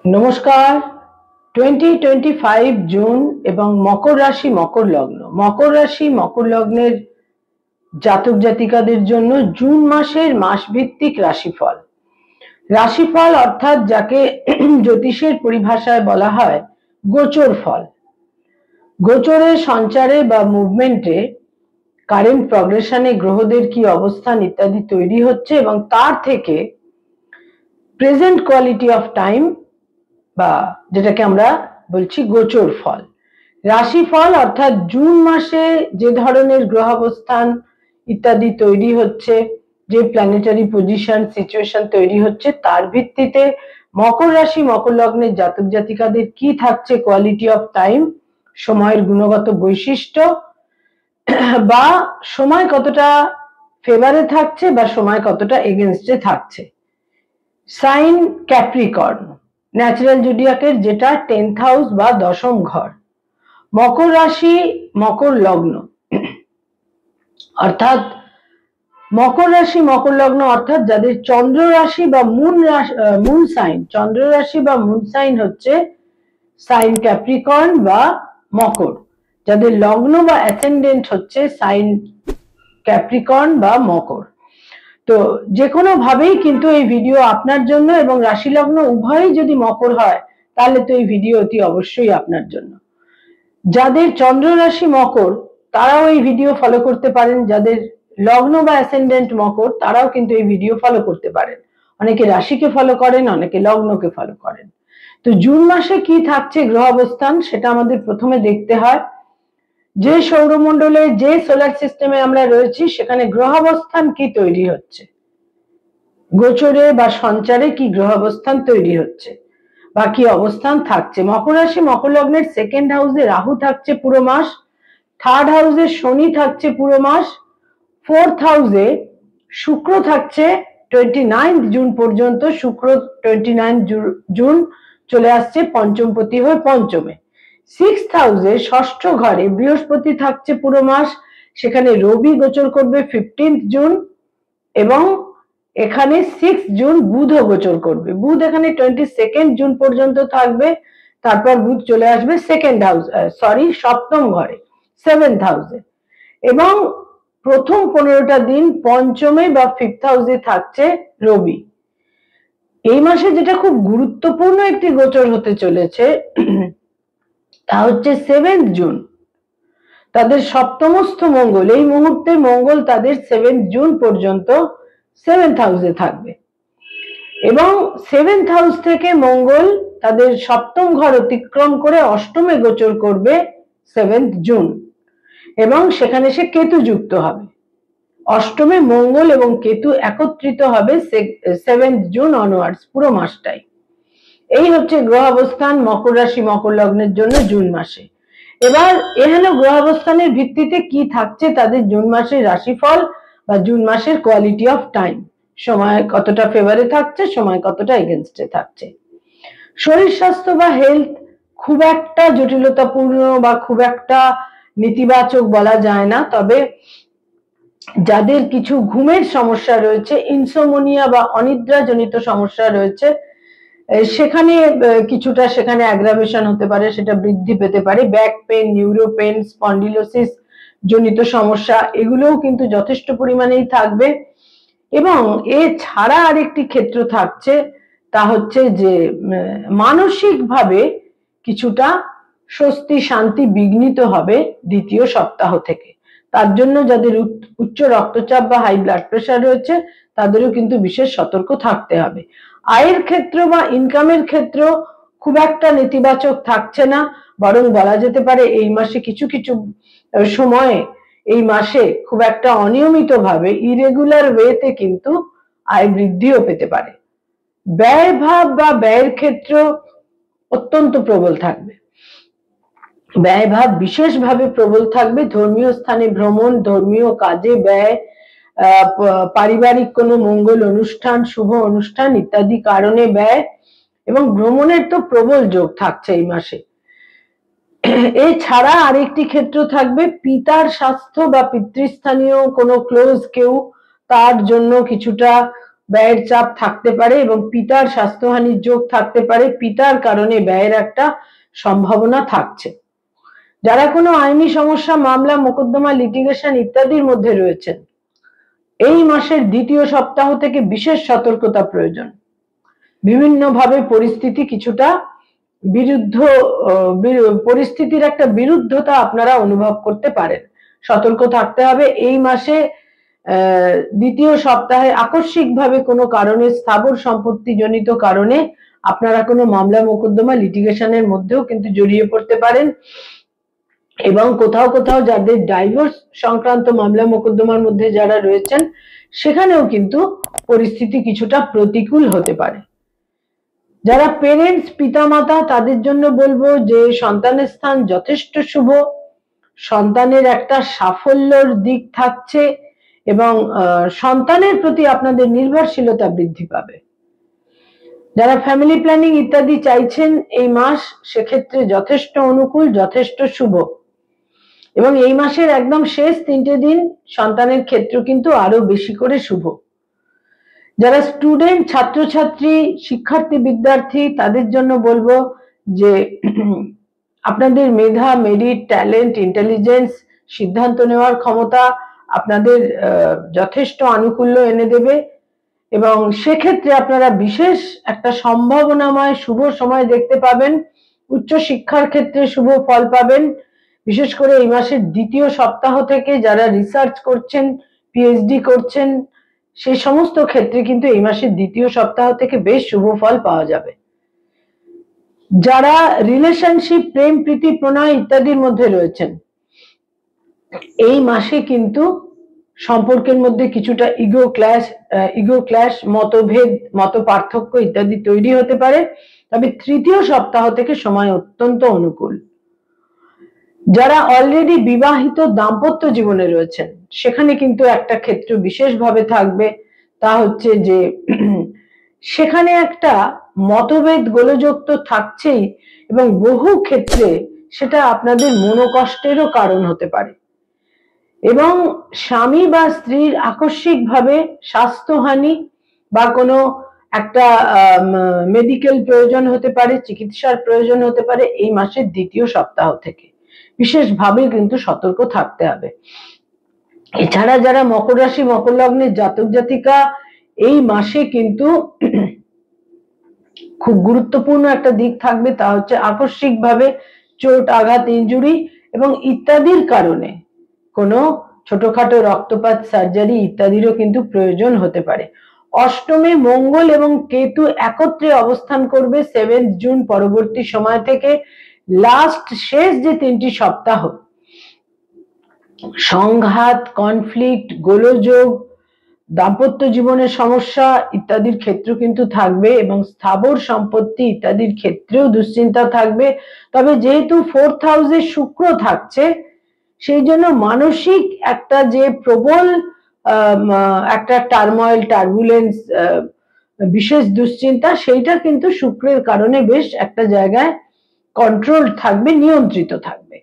নমস্কার। 2025 জুন এবং মকর রাশি মকর লগ্ন, মকর রাশি মকর লগ্নের জাতক জাতিকাদের জন্য জুন মাসের মাসভিত্তিক রাশিফল। রাশিফল অর্থাৎ যাকে জ্যোতিষের পরিভাষায় বলা হয় গোচর ফল। গোচরের সঞ্চারে বা মুভমেন্টে কারেন্ট প্রগ্রেশনে গ্রহদের কি অবস্থান ইত্যাদি তৈরি হচ্ছে এবং তার থেকে প্রেজেন্ট কোয়ালিটি অফ টাইম বা যেটাকে আমরা বলছি গোচর ফল। রাশিফল অর্থাৎ জুন মাসে যে ধরনের গ্রহাবস্থান ইত্যাদি তৈরি হচ্ছে, যে প্ল্যানেটারি পজিশন সিচুয়েশন তৈরি হচ্ছে, তার ভিত্তিতে মকর রাশি মকর লগ্নের জাতক জাতিকাদের কি থাকছে কোয়ালিটি অফ টাইম, সময়ের গুণগত বৈশিষ্ট্য, বা সময় কতটা ফেভারে থাকছে বা সময় কতটা এগেনস্টে থাকছে। সাইন ক্যাপ্রিকর্ন, ন্যাচারাল জুডিয়াকের যেটা 10th হাউস বা দশম ঘর। মকর রাশি মকর লগ্ন অর্থাৎ মকর রাশি মকর লগ্ন অর্থাৎ যাদের চন্দ্র রাশি বা মুন সাইন, চন্দ্র রাশি বা মুন সাইন হচ্ছে সাইন ক্যাপ্রিকর্ন বা মকর, যাদের লগ্ন বা অ্যাসেন্ডেন্ট হচ্ছে সাইন ক্যাপ্রিকর্ন বা মকর। তো যে কোনো ভাবেই কিন্তু এই ভিডিও আপনার জন্য, এবং রাশি লগ্ন উভয়ই যদি মকর হয় তাহলে তো এই ভিডিও অতি অবশ্যই আপনার জন্য। যাদের চন্দ্র রাশি মকর তারাও এই ভিডিও ফলো করতে পারেন, যাদের লগ্ন বা অ্যাসেন্ডেন্ট মকর তারাও কিন্তু এই ভিডিও ফলো করতে পারেন। অনেকে রাশিকে ফলো করেন, অনেকে লগ্নকে ফলো করেন। তো জুন মাসে কি থাকছে গ্রহ অবস্থান সেটা আমাদের প্রথমে দেখতে হয়। যে সৌরমণ্ডলে যে সোলার সিস্টেমে আমরা রয়েছি সেখানে গ্রহাবস্থান কি তৈরি হচ্ছে, গোচরে বা সঞ্চারে কি গ্রহাবস্থান তৈরি হচ্ছে বা কি অবস্থান থাকছে। মকর রাশি মকর লগ্নের সেকেন্ড হাউসে রাহু থাকছে পুরো মাস, থার্ড হাউসে শনি থাকছে পুরো মাস, ফোর্থ হাউসে শুক্র থাকছে 29 জুন পর্যন্ত। শুক্র 29 জুন চলে আসছে পঞ্চমপতি হয়ে পঞ্চমে। সিক্সথ হাউসে ষষ্ঠ ঘরে বৃহস্পতি থাকছে পুরো মাস, সেখানে রবি গোচর করবে 15th জুন, এবং এখানে 6 জুন বুধ গোচর করবে। বুধ এখানে 22 জুন পর্যন্ত থাকবে, তারপর বুধ চলে আসবে সেকেন্ড হাউস সপ্তম ঘরে 7th হাউসে, এবং প্রথম 15টা দিন পঞ্চমে বা 5th হাউসে থাকছে রবি। এই মাসে যেটা খুব গুরুত্বপূর্ণ একটি গোচর হতে চলেছে তা হচ্ছে 7th জুন তাদের সপ্তমস্থ মঙ্গল, এই মুহূর্তে মঙ্গল তাদের 7th জুন পর্যন্ত 7th হাউসে থাকবে, এবং 7th হাউস থেকে মঙ্গল তাদের সপ্তম ঘর অতিক্রম করে অষ্টমে গোচর করবে 7th জুন, এবং সেখানে সে কেতু যুক্ত হবে। অষ্টমে মঙ্গল এবং কেতু একত্রিত হবে 7th জুন অনওয়ার্ডস পুরো মাসটাই। এই হচ্ছে গ্রহ অবস্থান মকর রাশি মকর লগ্নের জন্য জুন মাসে। এবার এ হলো গ্রহ অবস্থানের ভিত্তিতে কি থাকছে তাদের জুন মাসের রাশিফল বা জুন মাসের কোয়ালিটি অফ টাইম, সময় কতটা ফেভারে থাকছে, সময় কতটা এগেনস্টে থাকছে। শরীর স্বাস্থ্য বা হেলথ খুব একটা জটিলতাপূর্ণ বা খুব একটা নেতিবাচক বলা যায় না, তবে যাদের কিছু ঘুমের সমস্যা রয়েছে, ইনসোমনিয়া বা অনিদ্রাজনিত সমস্যা রয়েছে, সেখানে কিছুটা সেখানে অ্যাগ্রাভেশন হতে পারে, সেটা বৃদ্ধি পেতে পারে। Back pain, neuro pain, spondylosis জনিত সমস্যা এগুলোও কিন্তু যথেষ্ট পরিমাণেই থাকবে। এবং এছাড়া আরেকটি ক্ষেত্র থাকছে, তা হচ্ছে যে মানসিকভাবে কিছুটা স্বস্তি শান্তি বিঘ্নিত হবে দ্বিতীয় সপ্তাহ থেকে। তার জন্য যাদের উচ্চ রক্তচাপ বা হাই ব্লাড প্রেশার রয়েছে তাদেরও কিন্তু বিশেষ সতর্ক থাকতে হবে। আয়ের ক্ষেত্র বা ইনকামের ক্ষেত্র খুব একটা নেতিবাচক থাকছে না, বরং বলা যেতে পারে এই মাসে কিছু কিছু সময়ে এই মাসে খুব একটা অনিয়মিত ভাবে ইরেগুলার ওয়েতে কিন্তু আয় বৃদ্ধিও পেতে পারে। ব্যয় ভাব বা ব্যয়ের ক্ষেত্র অত্যন্ত প্রবল থাকবে, ব্যয় ভাব বিশেষভাবে প্রবল থাকবে। ধর্মীয় স্থানে ভ্রমণ, ধর্মীয় কাজে ব্যয়, পারিবারিক কোনো মঙ্গল অনুষ্ঠান, শুভ অনুষ্ঠান ইত্যাদি কারণে ব্যয়, এবং ভ্রমণের তো প্রবল যোগ থাকছে এই মাসে। এছাড়া আরেকটি ক্ষেত্র থাকবে পিতার স্বাস্থ্য বা পিতৃস্থানীয় কোনো ক্লোজ কেউ, তার জন্য কিছুটা ব্যয়ের চাপ থাকতে পারে এবং পিতার স্বাস্থ্যহানির যোগ থাকতে পারে, পিতার কারণে ব্যয়ের একটা সম্ভাবনা থাকছে। যারা কোনো আইনি সমস্যা, মামলা, মোকদ্দমা, লিটিগেশন ইত্যাদির মধ্যে রয়েছেন, এই মাসের দ্বিতীয় সপ্তাহ থেকে বিশেষ সতর্কতা প্রয়োজন। বিভিন্নভাবে পরিস্থিতি কিছুটা পরিস্থিতির একটা বিরুদ্ধতা আপনারা অনুভব করতে পারেন, সতর্ক থাকতে হবে। এই মাসে দ্বিতীয় সপ্তাহে আকস্মিকভাবে কোনো কারণে, স্থাবর সম্পত্তি জনিত কারণে আপনারা কোনো মামলা, মোকদ্দমা, লিটিগেশনের মধ্যেও কিন্তু জড়িয়ে পড়তে পারেন এবং কোথাও কোথাও যাদের ডাইভোর্স সংক্রান্ত মামলা, মোকদ্দমার মধ্যে যারা রয়েছেন, সেখানেও কিন্তু পরিস্থিতি কিছুটা প্রতিকূল হতে পারে। যারা পেরেন্টস, পিতামাতা, তাদের জন্য বলবো যে সন্তানের স্থান যথেষ্ট শুভ, সন্তানের একটা সাফল্যর দিক থাকছে এবং সন্তানের প্রতি আপনাদের নির্ভরশীলতা বৃদ্ধি পাবে। যারা ফ্যামিলি প্ল্যানিং ইত্যাদি চাইছেন এই মাস, সেক্ষেত্রে যথেষ্ট অনুকূল, যথেষ্ট শুভ। এবং এই মাসের একদম শেষ 3টে দিন সন্তানের ক্ষেত্র কিন্তু আরো বেশি করে শুভ। যারা স্টুডেন্ট, ছাত্রছাত্রী, শিক্ষার্থী, বিদ্যার্থী, তাদের জন্য বলবো যে আপনাদের মেধা, মেরিট, ট্যালেন্ট, ইন্টেলিজেন্স, সিদ্ধান্ত নেওয়ার ক্ষমতা আপনাদের যথেষ্ট আনুকূল্য এনে দেবে এবং সেক্ষেত্রে আপনারা বিশেষ একটা সম্ভাবনাময় শুভ সময় দেখতে পাবেন। উচ্চ শিক্ষার ক্ষেত্রে শুভ ফল পাবেন। বিশেষ করে এই মাসের দ্বিতীয় সপ্তাহ থেকে যারা রিসার্চ করছেন, পিএইচডি করছেন, সেই সমস্ত ক্ষেত্রে কিন্তু এই মাসের দ্বিতীয় সপ্তাহ থেকে বেশ শুভ ফল পাওয়া যাবে। যারা রিলেশনশিপ, প্রেম, প্রীতি, প্রণয় ইত্যাদির মধ্যে রয়েছেন, এই মাসে কিন্তু সম্পর্কের মধ্যে কিছুটা ইগো ক্ল্যাশ, মতভেদ, মত পার্থক্য ইত্যাদি তৈরি হতে পারে, তবে তৃতীয় সপ্তাহ থেকে সময় অত্যন্ত অনুকূল। যারা অলরেডি বিবাহিত, দাম্পত্য জীবনে রয়েছেন, সেখানে কিন্তু একটা ক্ষেত্র বিশেষভাবে থাকবে, তা হচ্ছে যে সেখানে একটা মতভেদ, গোলযোগ তো থাকছেই এবং বহু ক্ষেত্রে সেটা আপনাদের মনোকষ্টেরও কারণ হতে পারে এবং স্বামী বা স্ত্রীর আকস্মিকভাবে স্বাস্থ্যহানি বা কোনো একটা মেডিকেল প্রয়োজন হতে পারে, চিকিৎসার প্রয়োজন হতে পারে এই মাসের দ্বিতীয় সপ্তাহ থেকে। বিশেষভাবে কিন্তু সতর্ক থাকতে হবে। এছাড়া যারা মকর রাশি, মকর লগ্নের জাতক জাতিকা, এই মাসে কিন্তু খুব গুরুত্বপূর্ণ একটা দিক থাকবে, তা হচ্ছে আকস্মিকভাবে চোট, আঘাত, ইনজুরি এবং ইত্যাদির কারণে কোনো ছোটখাটো রক্তপাত, সার্জারি ইত্যাদিরও কিন্তু প্রয়োজন হতে পারে। অষ্টমে মঙ্গল এবং কেতু একত্রে অবস্থান করবে 7 জুন পরবর্তী সময় থেকে। লাস্ট শেষ যে 3টি সপ্তাহ সংঘাত, কনফ্লিক্ট, গোলযোগ, দাম্পত্য জীবনের সমস্যা ইত্যাদির ক্ষেত্র কিন্তু থাকবে এবং স্থাবর সম্পত্তি ইত্যাদির ক্ষেত্রেও দুশ্চিন্তা থাকবে। তবে যেহেতু 4th হাউসে শুক্র থাকছে, সেই জন্য মানসিক একটা যে প্রবল একটা টার্ময়েল, টার্বুলেন্স, বিশেষ দুশ্চিন্তা, সেইটা কিন্তু শুক্রের কারণে বেশ একটা জায়গায় কন্ট্রোল থাকবে, নিয়ন্ত্রিত থাকবে।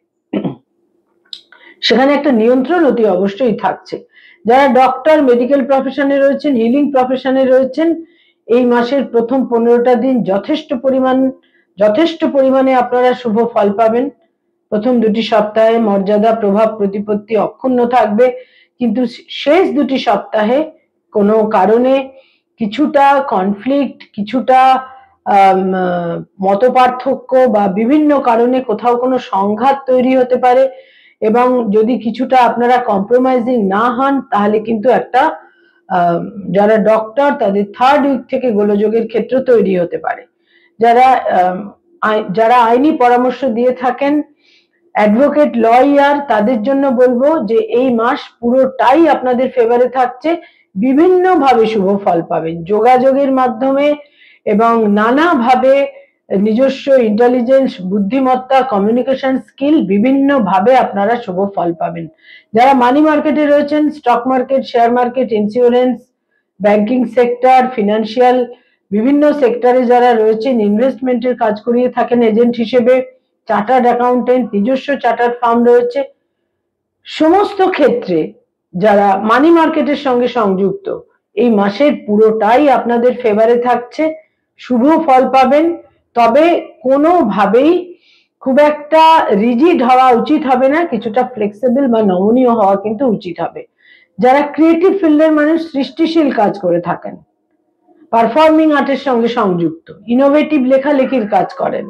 সেখানে একটা নিয়ন্ত্রণ অতি অবশ্যই থাকছে। যারা ডক্টর, মেডিকেল প্রফেশনে রয়েছেন, হিলিং প্রফেশনে রয়েছেন, এই মাসের প্রথম 15টা দিন যথেষ্ট পরিমাণে আপনারা শুভ ফল পাবেন। প্রথম 2টি সপ্তাহে মর্যাদা, প্রভাব, প্রতিপত্তি অক্ষুণ্ণ থাকবে, কিন্তু শেষ 2টি সপ্তাহে কোনো কারণে কিছুটা কনফ্লিক্ট, কিছুটা মতপার্থক্য বা বিভিন্ন কারণে কোথাও কোনো সংঘাত তৈরি হতে পারে এবং যদি কিছুটা আপনারা কম্প্রোমাইজিং না হন, তাহলে কিন্তু একটা যারা ডক্টর, তাদের 3rd উইক থেকে গোলযোগের ক্ষেত্র তৈরি হতে পারে। যারা আইনি পরামর্শ দিয়ে থাকেন, অ্যাডভোকেট, লয়ার, তাদের জন্য বলবো যে এই মাস পুরোটাই আপনাদের ফেভারে থাকছে। বিভিন্নভাবে শুভ ফল পাবেন, যোগাযোগের মাধ্যমে এবং নানাভাবে নিজস্ব ইন্টেলিজেন্স, বুদ্ধিমত্তা, কমিউনিকেশন স্কিল, বিভিন্নভাবে আপনারা শুভ ফল পাবেন। যারা মানি মার্কেটে রয়েছেন, stock market, share market, insurance, banking sector, financial বিভিন্ন সেক্টরে যারা রয়েছেন, ইনভেস্টমেন্টের কাজ করিয়ে থাকেন এজেন্ট হিসেবে, চার্টার্ড অ্যাকাউন্টেন্ট, নিজস্ব চার্টার্ড ফার্ম রয়েছে, সমস্ত ক্ষেত্রে যারা মানি মার্কেটের সঙ্গে সংযুক্ত, এই মাসের পুরোটাই আপনাদের ফেভারে থাকছে, শুভ ফল পাবেন। তবে কোনোভাবেই খুব একটা রিজিড হওয়া উচিত হবে না, কিছুটা ফ্লেক্সিবল বা নমনীয় হওয়া কিন্তু উচিত হবে। যারা ক্রিয়েটিভ ফিল্ডের মানুষ, সৃষ্টিশীল কাজ করে থাকেন, পারফর্মিং আর্টের সঙ্গে সংযুক্ত, ইনোভেটিভ লেখালেখির কাজ করেন,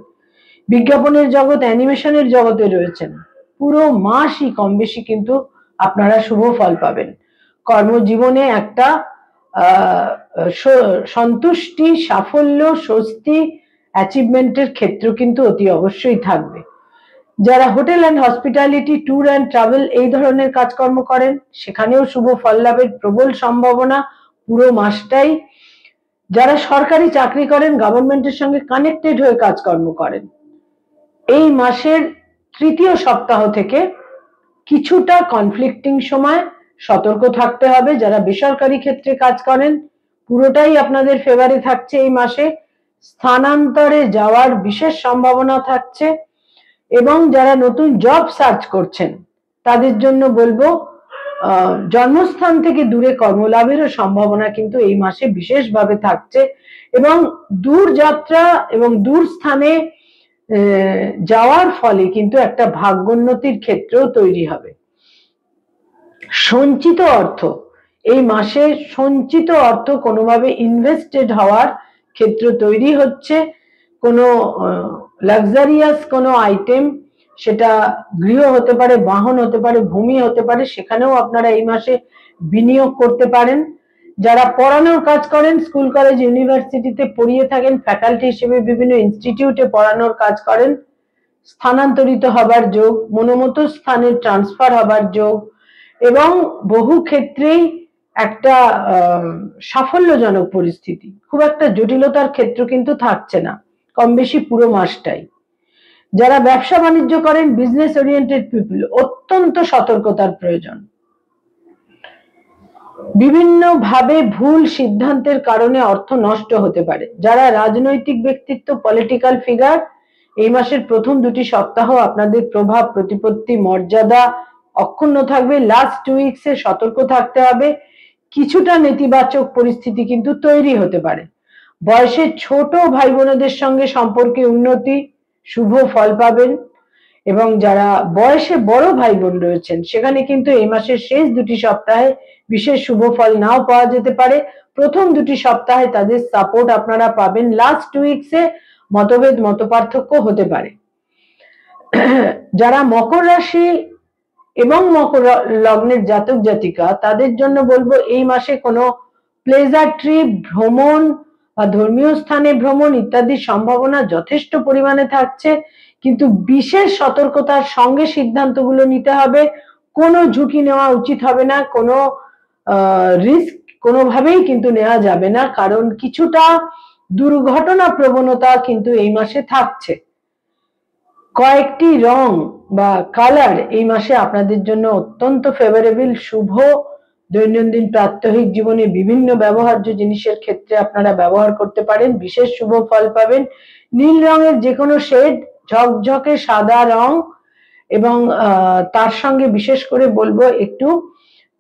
বিজ্ঞাপনের জগৎ, অ্যানিমেশনের জগতে রয়েছেন, পুরো মাসই কম বেশি কিন্তু আপনারা শুভ ফল পাবেন। কর্মজীবনে একটা সন্তুষ্টি, সাফল্য, স্বস্তি, অ্যাচিভমেন্টের ক্ষেত্র কিন্তু অতি অবশ্যই থাকবে। যারা hotel and hospitality, tour and travel এই ধরনের কাজকর্ম করেন, সেখানেও শুভ ফল লাভের প্রবল সম্ভাবনা পুরো মাসটাই। যারা সরকারি চাকরি করেন, গভর্নমেন্টের সঙ্গে কানেক্টেড হয়ে কাজকর্ম করেন, এই মাসের তৃতীয় সপ্তাহ থেকে কিছুটা কনফ্লিক্টিং সময়, সতর্ক থাকতে হবে। যারা বেসরকারি ক্ষেত্রে কাজ করেন, পুরোটাই আপনাদের ফেভারে থাকছে এই মাসে। স্থানান্তরে যাওয়ার বিশেষ সম্ভাবনা থাকছে, এবং যারা নতুন জব সার্চ করছেন তাদের জন্য বলবো জন্মস্থান থেকে দূরে কর্মলাভেরও সম্ভাবনা কিন্তু এই মাসে বিশেষভাবে থাকছে, এবং দূর যাত্রা এবং দূর স্থানে যাওয়ার ফলে কিন্তু একটা ভাগ্যোন্নতির ক্ষেত্রেও তৈরি হবে। সঞ্চিত অর্থ, এই মাসে সঞ্চিত অর্থ কোনোভাবে ইনভেস্টেড হওয়ার ক্ষেত্র তৈরি হচ্ছে। কোনো লাক্সারিয়াস কোনো আইটেম, সেটা গৃহ হতে পারে, বাহন হতে পারে, ভূমি হতে পারে, সেখানেও আপনারা এই মাসে বিনিয়োগ করতে পারেন। যারা পড়ানোর কাজ করেন, স্কুল কলেজ ইউনিভার্সিটিতে পড়িয়ে থাকেন, ফ্যাকাল্টি হিসেবে বিভিন্ন ইনস্টিটিউটে পড়ানোর কাজ করেন, স্থানান্তরিত হবার যোগ, মনোমতো স্থানে ট্রান্সফার হবার যোগ, এবং বহু ক্ষেত্রেই একটা সাফল্যজনক পরিস্থিতি, খুব একটা জটিলতার ক্ষেত্র কিন্তু থাকছে না কম বেশি পুরো মাসটাই। যারা ব্যবসা বাণিজ্য করেন, বিজনেস ওরিয়েন্টেড পিপল, অত্যন্ত সতর্কতার প্রয়োজন। বিভিন্ন ভাবে ভুল সিদ্ধান্তের কারণে অর্থ নষ্ট হতে পারে। যারা রাজনৈতিক ব্যক্তিত্ব, পলিটিক্যাল ফিগার, এই মাসের প্রথম দুটি সপ্তাহ আপনাদের প্রভাব, প্রতিপত্তি, মর্যাদা অক্ষুণ্ণ থাকবে। লাস্ট 2 উইকসে সতর্ক থাকতে হবে, কিছুটা নেতিবাচক পরিস্থিতি কিন্তু তৈরি হতে পারে। বয়সে ছোট ভাই বোনদের সঙ্গে সম্পর্কে উন্নতি, শুভ ফল পাবেন। এবং যারা বয়সে বড় ভাই বোন রয়েছেন, সেখানে কিন্তু এই মাসের শেষ দুটি সপ্তাহে বিশেষ শুভ ফল নাও পাওয়া যেতে পারে। প্রথম দুটি সপ্তাহে তাদের সাপোর্ট আপনারা পাবেন। লাস্ট 2 উইকসে মতভেদ, মতপার্থক্য হতে পারে। যারা মকর রাশি এবং মকর লগ্নের জাতক জাতিকা, তাদের জন্য বলবো এই মাসে কোনো প্লেজার ট্রিপ, ভ্রমণ বা ধর্মীয় স্থানে ভ্রমণ ইত্যাদির সম্ভাবনা যথেষ্ট পরিমাণে থাকছে, কিন্তু বিশেষ সতর্কতার সঙ্গে সিদ্ধান্তগুলো নিতে হবে। কোনো ঝুঁকি নেওয়া উচিত হবে না, কোনো রিস্ক কোনোভাবেই কিন্তু নেওয়া যাবে না, কারণ কিছুটা দুর্ঘটনা প্রবণতা কিন্তু এই মাসে থাকছে। কয়েকটি রং বা কালার এই মাসে আপনাদের জন্য অত্যন্ত ফেভারেবল, শুভ। দৈনন্দিন প্রাত্যহিক জীবনে বিভিন্ন ব্যবহার্য জিনিসের ক্ষেত্রে আপনারা ব্যবহার করতে পারেন, বিশেষ শুভ ফল পাবেন। নীল রঙের যে কোনো শেড, ঝকঝকে সাদা রং, এবং তার সঙ্গে বিশেষ করে বলবো একটু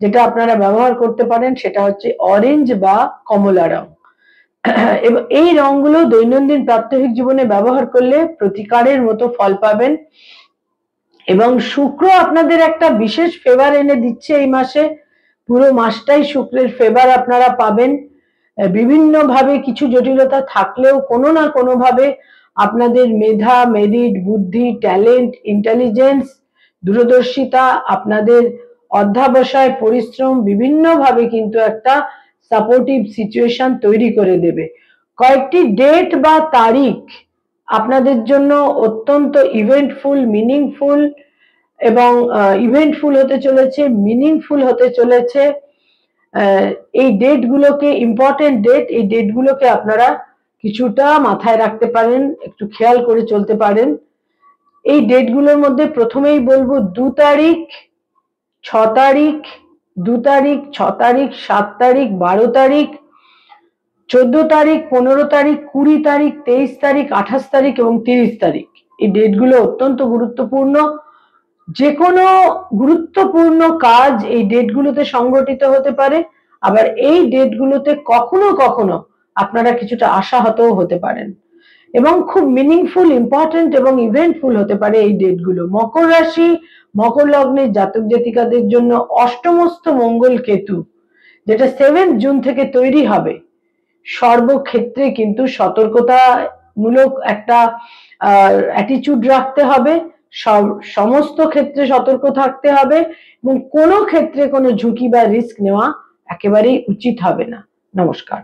যেটা আপনারা ব্যবহার করতে পারেন সেটা হচ্ছে অরেঞ্জ বা কমলা রং। এবং এই রংগুলো দৈনন্দিন প্রাত্যহিক জীবনে ব্যবহার করলে প্রতিকারের মতো ফল পাবেন। এবং শুক্র আপনাদের একটা বিশেষ ফেভার এনে দিচ্ছে এই মাসে, পুরো মাসটাই শুক্রের ফেভার আপনারা পাবেন। বিভিন্ন ভাবে কিছু জটিলতা থাকলেও কোনো না কোনো ভাবে আপনাদের মেধা, মেরিট, বুদ্ধি, ট্যালেন্ট, ইন্টেলিজেন্স, দূরদর্শিতা, আপনাদের অধ্যাবসায়, পরিশ্রম বিভিন্ন ভাবে কিন্তু একটা সাপোর্টিভ সিচুয়েশন তৈরি করে দেবে। কয়েকটি ডেট বা তারিখ আপনাদের জন্য অত্যন্ত ইভেন্টফুল, মিনিংফুল এবং ইভেন্টফুল হতে চলেছে, মিনিংফুল হতে চলেছে। এই ডেটগুলোকে, ইম্পর্টেন্ট ডেট, এই ডেটগুলোকে আপনারা কিছুটা মাথায় রাখতে পারেন, একটু খেয়াল করে চলতে পারেন। এই ডেটগুলোর মধ্যে প্রথমেই বলবো 2 তারিখ, 6 তারিখ, 2 তারিখ, 6 তারিখ, 7 তারিখ, 12 তারিখ, 14 তারিখ, 15 তারিখ, 20 তারিখ, 23 তারিখ, 28 তারিখ এবং 30 তারিখ। এই ডেটগুলো অত্যন্ত গুরুত্বপূর্ণ। যে কোনো গুরুত্বপূর্ণ কাজ এই ডেটগুলোতে সংগঠিত হতে পারে। আবার এই ডেটগুলোতে কখনো কখনো আপনারা কিছুটা আশাহতও হতে পারেন এবং খুব মিনিংফুল, ইম্পর্টেন্ট এবং ইভেন্টফুল হতে পারে এই ডেটগুলো। মকর রাশি মকর লগ্নের জাতক জাতিকাদের জন্য অষ্টমস্থ মঙ্গল কেতু, যেটা 7 জুন থেকে তৈরি হবে, সর্বক্ষেত্রে কিন্তু সতর্কতামূলক একটা অ্যাটিচিউড রাখতে হবে, সমস্ত ক্ষেত্রে সতর্ক থাকতে হবে এবং কোনো ক্ষেত্রে কোনো ঝুঁকি বা রিস্ক নেওয়া একেবারেই উচিত হবে না। নমস্কার।